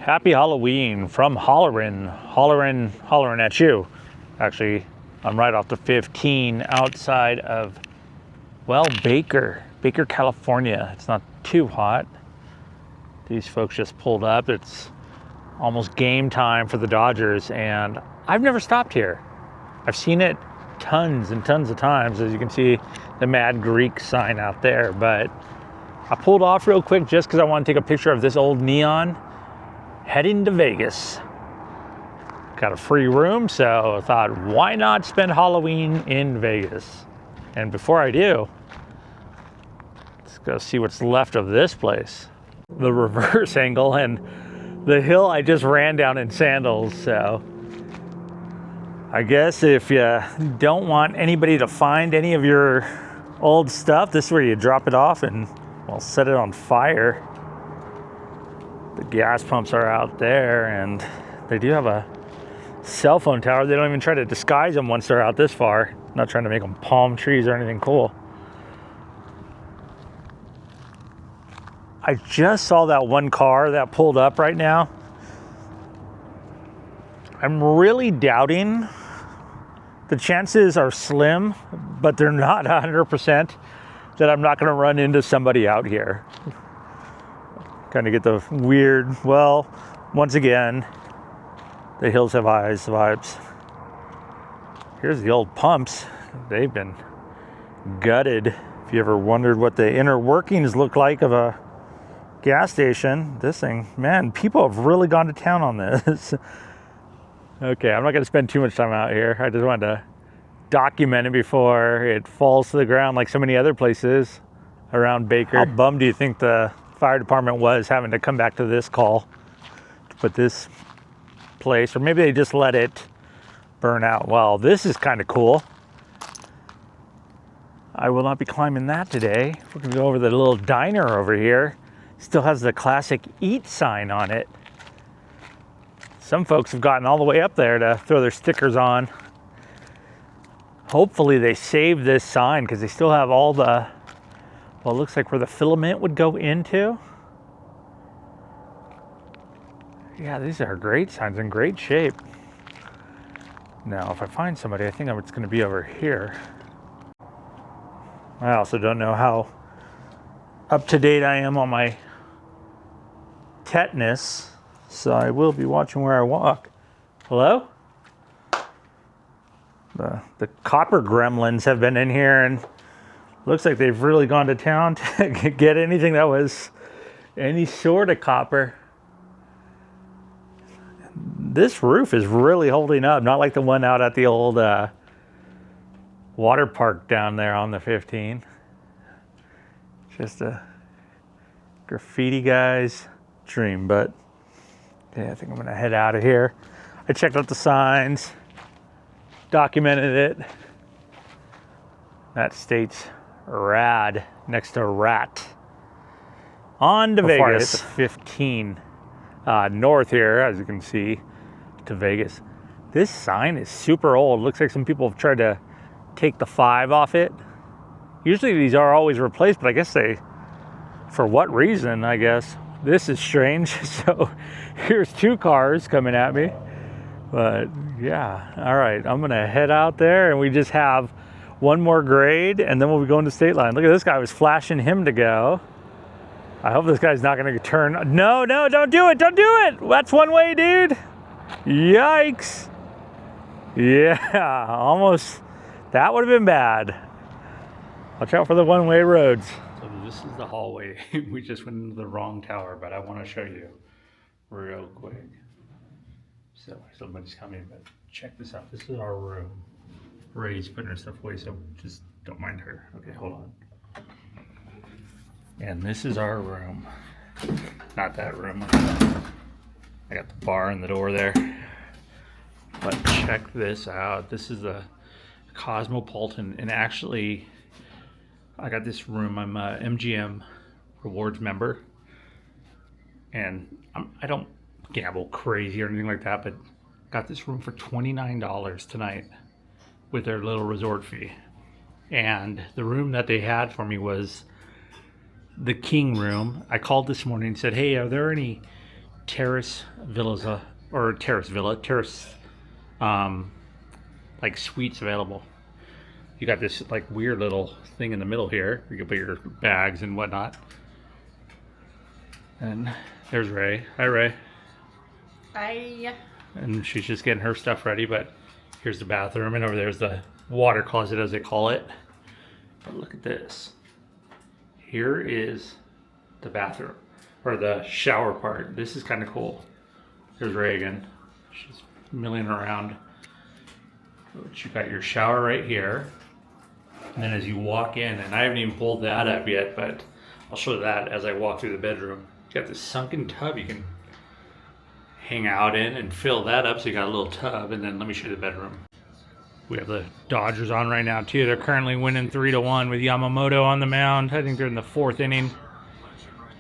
Happy Halloween from hollering at you. Actually, I'm right off the 15 outside of, well, Baker, California. It's not too hot. These folks just pulled up. It's almost game time for the Dodgers, and I've never stopped here. I've seen it tons and tons of times, as you can see the Mad Greek sign out there, but I pulled off real quick just because I want to take a picture of this old neon heading to Vegas. Got a free room, so I thought, why not spend Halloween in Vegas? And before I do, let's go see what's left of this place. The reverse angle and the hill I just ran down in sandals, so I guess if you don't want anybody to find any of your old stuff, this is where you drop it off and, well, set it on fire. The gas pumps are out there, and they do have a cell phone tower. They don't even try to disguise them once they're out this far. Not trying to make them palm trees or anything cool. I just saw that one car that pulled up right now. I'm really doubting. The chances are slim, but they're not 100% that I'm not going to run into somebody out here. Kind of get the weird, well, once again, the hills have eyes vibes. Here's the old pumps. They've been gutted. If you ever wondered what the inner workings look like of a gas station, this thing, man, people have really gone to town on this. Okay, I'm not going to spend too much time out here. I just wanted to document it before it falls to the ground like so many other places around Baker. How bummed do you think the fire department was having to come back to this call to put this place, or maybe they just let it burn out? Well, this is kind of cool. I will not be climbing that today. We're gonna go over the little diner over here. Still has the classic eat sign on it. Some folks have gotten all the way up there to throw their stickers on. Hopefully they saved this sign because they still have all the, well, it looks like where the filament would go into. Yeah, these are great signs, in great shape. Now, if I find somebody, I think it's going to be over here. I also don't know how up to date I am on my tetanus, so I will be watching where I walk. Hello? The copper gremlins have been in here, and looks like they've really gone to town to get anything that was any sort of copper. This roof is really holding up, not like the one out at the old water park down there on the 15. Just a graffiti guy's dream, but yeah, I think I'm gonna head out of here. I checked out the signs, documented it. That states rad next to rat. On to Vegas. I hit the 15 north here, as you can see, to Vegas. This sign is super old. Looks like some people have tried to take the 5 off it. Usually these are always replaced, but I guess they, for what reason, I guess. This is strange. So here's 2 cars coming at me. But yeah, all right, I'm gonna head out there, and we just have one more grade, and then we'll be going to state line. Look at this guy, was flashing him to go. I hope this guy's not gonna turn. No, don't do it, don't do it. That's one way, dude. Yikes. Yeah, almost, that would have been bad. Watch out for the one-way roads. So this is the hallway. We just went into the wrong tower, but I want to show you real quick. So somebody's coming, but check this out. This is our room. Ray's putting her stuff away, so just don't mind her. Okay, hold on. And this is our room. Not that room. I got the bar and the door there. But check this out. This is the Cosmopolitan, and actually, I got this room. I'm a MGM Rewards member, and I don't gamble crazy or anything like that, but got this room for $29 tonight with their little resort fee. And the room that they had for me was the king room. I called this morning and said, hey, are there any terrace villas, or terrace villa, terrace, like suites available. You got this like weird little thing in the middle here. You can put your bags and whatnot. And there's Ray. Hi, Ray. Hi. And she's just getting her stuff ready, but here's the bathroom, and over there's the water closet, as they call it. But look at this. Here is the bathroom, or the shower part. This is kind of cool. There's Ray again. She's milling around. But you got your shower right here. And then as you walk in, and I haven't even pulled that up yet, but I'll show that as I walk through the bedroom. You got this sunken tub you can hang out in and fill that up, so you got a little tub. And then let me show you the bedroom. We have the Dodgers on right now too. They're currently winning 3-1 with Yamamoto on the mound. I think they're in the 4th inning.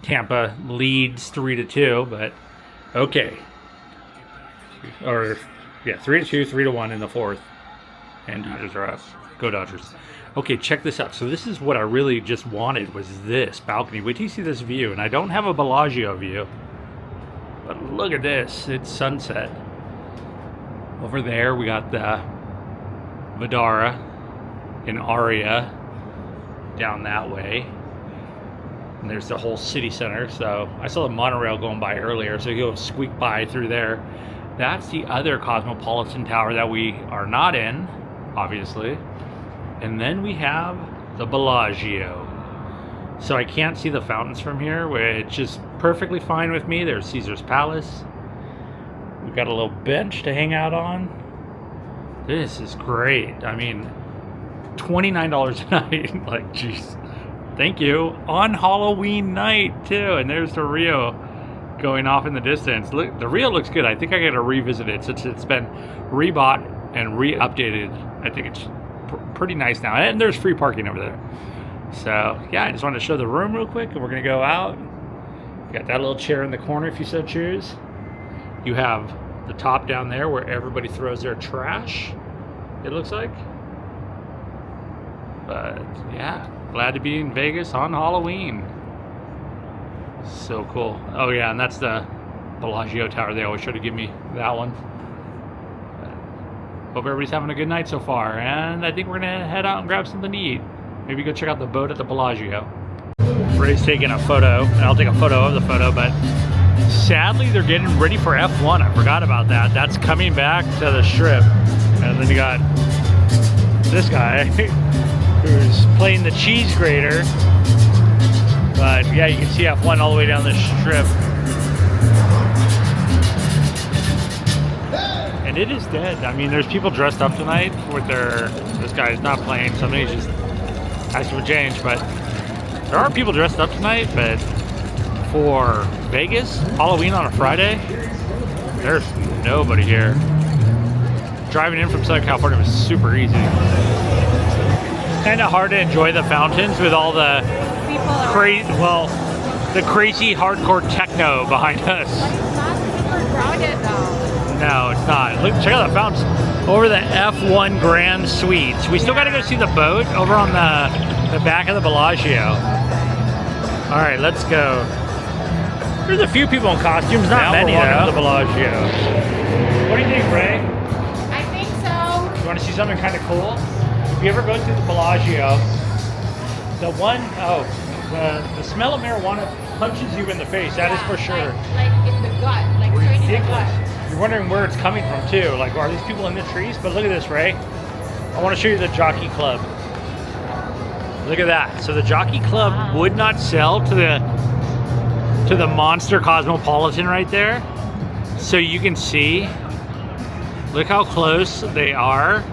Tampa leads 3-2, but okay. Or yeah, 3-2, 3-1 in the 4th, and Dodgers are up. Go Dodgers. Okay, check this out. So this is what I really just wanted, was this balcony. Wait till you see this view. And I don't have a Bellagio view, but look at this. It's sunset. Over there we got the Vidara and Aria down that way. And there's the whole city center. So I saw the monorail going by earlier, so you'll squeak by through there. That's the other Cosmopolitan tower that we are not in, obviously. And then we have the Bellagio. So I can't see the fountains from here, which is perfectly fine with me. There's Caesar's Palace. We've got a little bench to hang out on. This is great. I mean, $29 a night. Like, jeez. Thank you. On Halloween night, too. And there's the Rio going off in the distance. Look, the Rio looks good. I think I got to revisit it since it's been rebought and re-updated. I think it's pretty nice now, and there's free parking over there. So yeah, I just wanted to show the room real quick, and we're gonna go out. You got that little chair in the corner if you so choose. You have the top down there where everybody throws their trash, it looks like. But yeah, glad to be in Vegas on Halloween. So cool. Oh yeah, and that's the Bellagio tower. They always try to give me that one. Hope everybody's having a good night so far, and I think we're gonna head out and grab something to eat. Maybe go check out the boat at the Bellagio. Ray's taking a photo, and I'll take a photo of the photo, but sadly they're getting ready for F1. I forgot about that. That's coming back to the strip. And then you got this guy who's playing the cheese grater. But yeah, you can see F1 all the way down the strip. And it is dead. I mean, there's people dressed up tonight with their, this guy's not playing something, he's just asking for change, but there are people dressed up tonight. But for Vegas, Halloween on a Friday, there's nobody here. Driving in from Southern California was super easy. Kind of hard to enjoy the fountains with all the crazy, well, the crazy hardcore techno behind us. But it's not super crowded though. No, it's not. Look, check out the fountains over the F1 Grand Suites. We still got to go see the boat over on the back of the Bellagio. All right, let's go. There's a few people in costumes, not many though. The Bellagio. What do you think, Ray? I think so. You want to see something kind of cool? If you ever go to the Bellagio, the smell of marijuana punches you in the face. That is for sure. Like in the gut, like straight in the gut. You're wondering where it's coming from too. Like, are these people in the trees? But look at this, Ray. I want to show you the Jockey Club. Look at that. So the Jockey Club would not sell to the monster Cosmopolitan right there. So you can see, look how close they are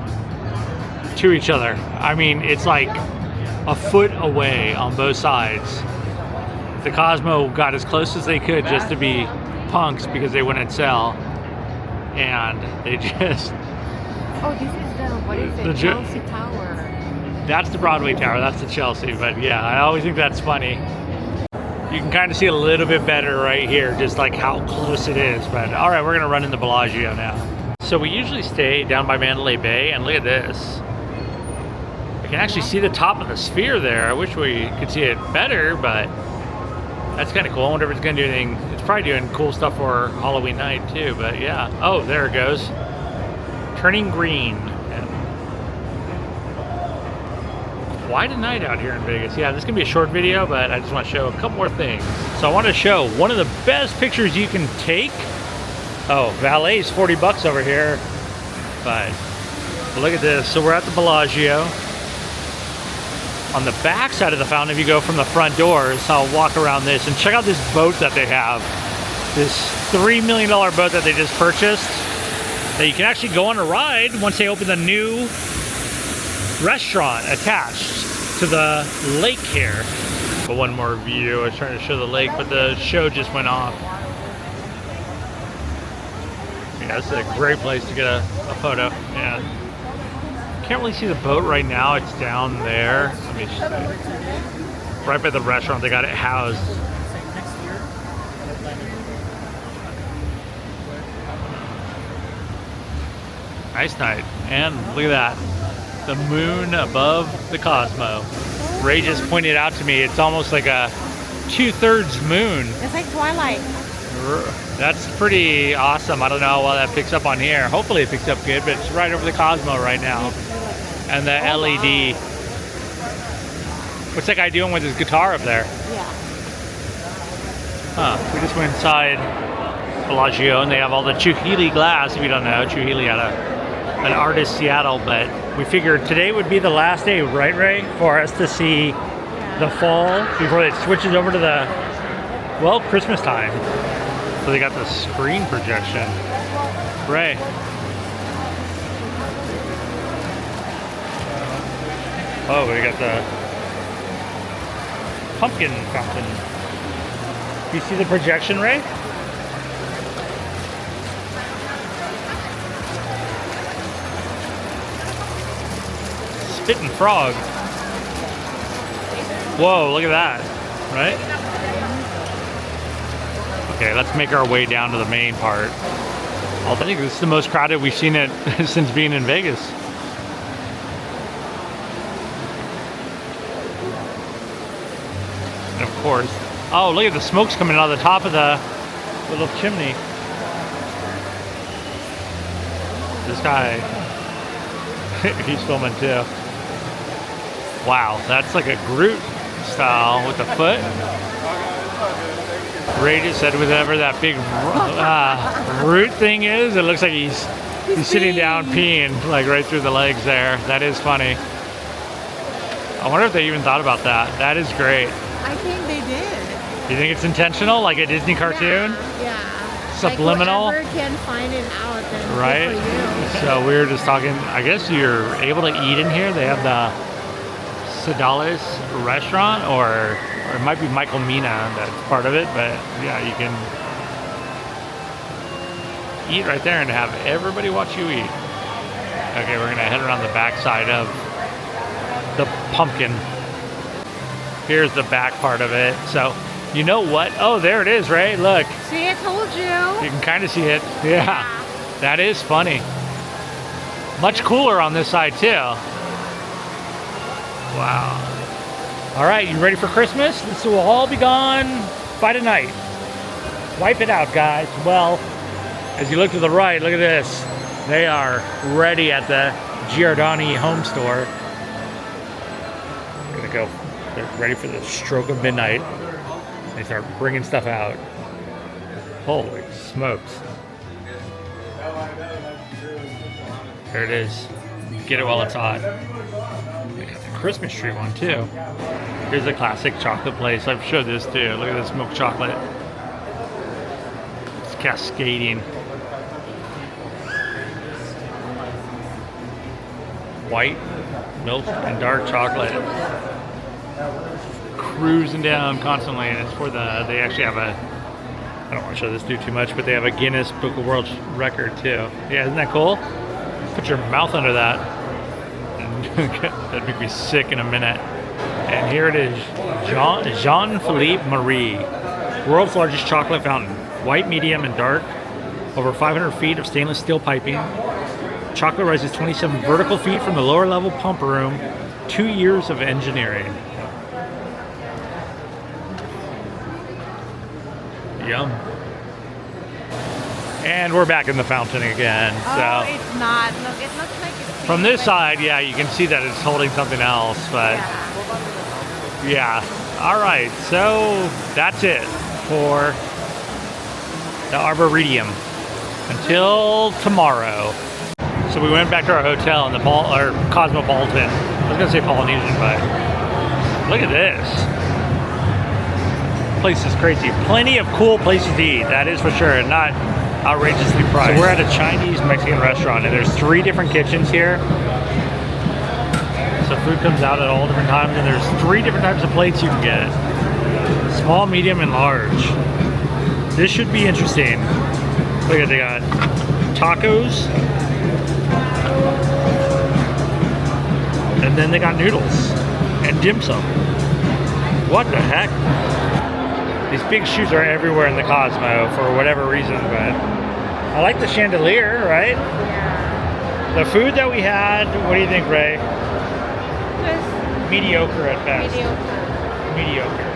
to each other. I mean, it's like a foot away on both sides. The Cosmo got as close as they could just to be punks because they wouldn't sell. And they just... Oh, this is the, what is it? Chelsea Tower. That's the Broadway Tower, that's the Chelsea. But yeah, I always think that's funny. You can kind of see a little bit better right here, just like how close it is. But all right, we're gonna run in the Bellagio now. So we usually stay down by Mandalay Bay, and look at this. I can actually see the top of the sphere there. I wish we could see it better, but That's kind of cool. I wonder if it's going to do anything. It's probably doing cool stuff for Halloween night too, but yeah. Oh, there it goes. Turning green. Quite a night out here in Vegas. Yeah, this is going to be a short video, but I just want to show a couple more things. So I want to show one of the best pictures you can take. Oh, valet's 40 bucks over here. But look at this. So we're at the Bellagio. On the back side of the fountain, if you go from the front doors, I'll walk around this and check out this boat that they have. This $3 million boat that they just purchased. That you can actually go on a ride once they open the new restaurant attached to the lake here. But one more view. I was trying to show the lake, but the show just went off. Yeah, this is a great place to get a photo. Yeah. Can't really see the boat right now. It's down there. Let me see. Right by the restaurant. They got it housed. Nice night. And look at that. The moon above the Cosmo. Ray just pointed out to me, it's almost like a 2/3 moon. It's like twilight. That's pretty awesome. I don't know how well that picks up on here. Hopefully it picks up good, but it's right over the Cosmo right now. And the LED. Wow. What's that guy doing with his guitar up there? Yeah. Huh. We just went inside Bellagio and they have all the Chuhili glass. If you don't know, Chuhili had an artist Seattle, but we figured today would be the last day, right, Ray, for us to see the fall before it switches over to the, well, Christmas time. So they got the screen projection. Ray. Oh, we got the pumpkin fountain. You see the projection, Ray? Spitting frog. Whoa, look at that, right? Okay, let's make our way down to the main part. I think this is the most crowded we've seen it since being in Vegas. And of course, oh, look at the smoke's coming out of the top of the little chimney. This guy, he's filming too. Wow, that's like a Groot style with the foot. Ray just said whatever that big root thing is, it looks like he's sitting down peeing like right through the legs there. That is funny. I wonder if they even thought about that. That is great. I think they did. You think it's intentional, like a Disney cartoon? Yeah. Subliminal? Like whoever can find it out, then right? good for you. So we were just talking, I guess you're able to eat in here. They have the Sedalis restaurant, or it might be Michael Mina that's part of it, but yeah, you can eat right there and have everybody watch you eat. Okay, we're gonna head around the back side of the pumpkin. Here's the back part of it. So you know what? Oh, there it is, Ray. Look. See, I told you. You can kind of see it. Yeah. That is funny. Much cooler on this side too. Wow. All right, you ready for Christmas? This will all be gone by tonight. Wipe it out, guys. Well, as you look to the right, look at this. They are ready at the Giordani home store. Gonna go. They're ready for the stroke of midnight. They start bringing stuff out. Holy smokes. There it is. Get it while it's hot. They got the Christmas tree one too. Here's a classic chocolate place. I've showed this too. Look at this milk chocolate. It's cascading. White milk and dark chocolate. Cruising down constantly, and it's for the, they actually have a, I don't want to show this dude too much, but they have a Guinness Book of World Record too. Yeah, isn't that cool? Put your mouth under that. That'd make me sick in a minute. And here it is, Jean-Philippe Marie, world's largest chocolate fountain. White, medium, and dark. Over 500 feet of stainless steel piping. Chocolate rises 27 vertical feet from the lower level pump room. 2 years of engineering. Yum. And we're back in the fountain again. Oh, So it's not. Look, it looks like it's from this side, yeah, you can see that it's holding something else, but Yeah. yeah. All right, so that's it for the Arboretum until tomorrow. So we went back to our hotel in the Cosmopolitan. I was gonna say Polynesian, but look at this. Place is crazy. Plenty of cool places to eat, that is for sure, and not outrageously priced. So we're at a Chinese Mexican restaurant, and there's 3 different kitchens here. So food comes out at all different times, and there's 3 different types of plates you can get. Small, medium, and large. This should be interesting. Look at, they got tacos. And then they got noodles and dim sum. What the heck? These big shoes are everywhere in the Cosmo for whatever reason, but I like the chandelier, right? Yeah. The food that we had, what do you think, Ray? Just Mediocre at best. Mediocre.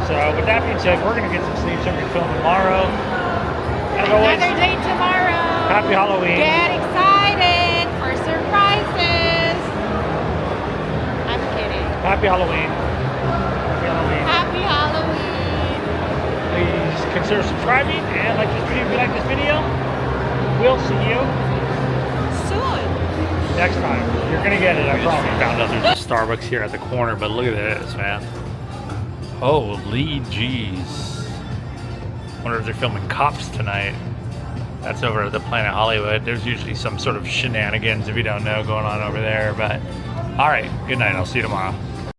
So with that being said, we're gonna get some sleep so we can film tomorrow. As always, another day tomorrow. Happy Halloween. Get excited for surprises. I'm kidding. Happy Halloween. Happy Halloween. Happy Halloween. Please consider subscribing and like this video if you like this video. We'll see you Soon. next time. You're gonna get it, I promise. Found out there's a Starbucks here at the corner, but look at this, man. Holy jeez. Wonder if they're filming Cops tonight. That's over at the Planet Hollywood. There's usually some sort of shenanigans, if you don't know, going on over there. But all right, good night. I'll see you tomorrow.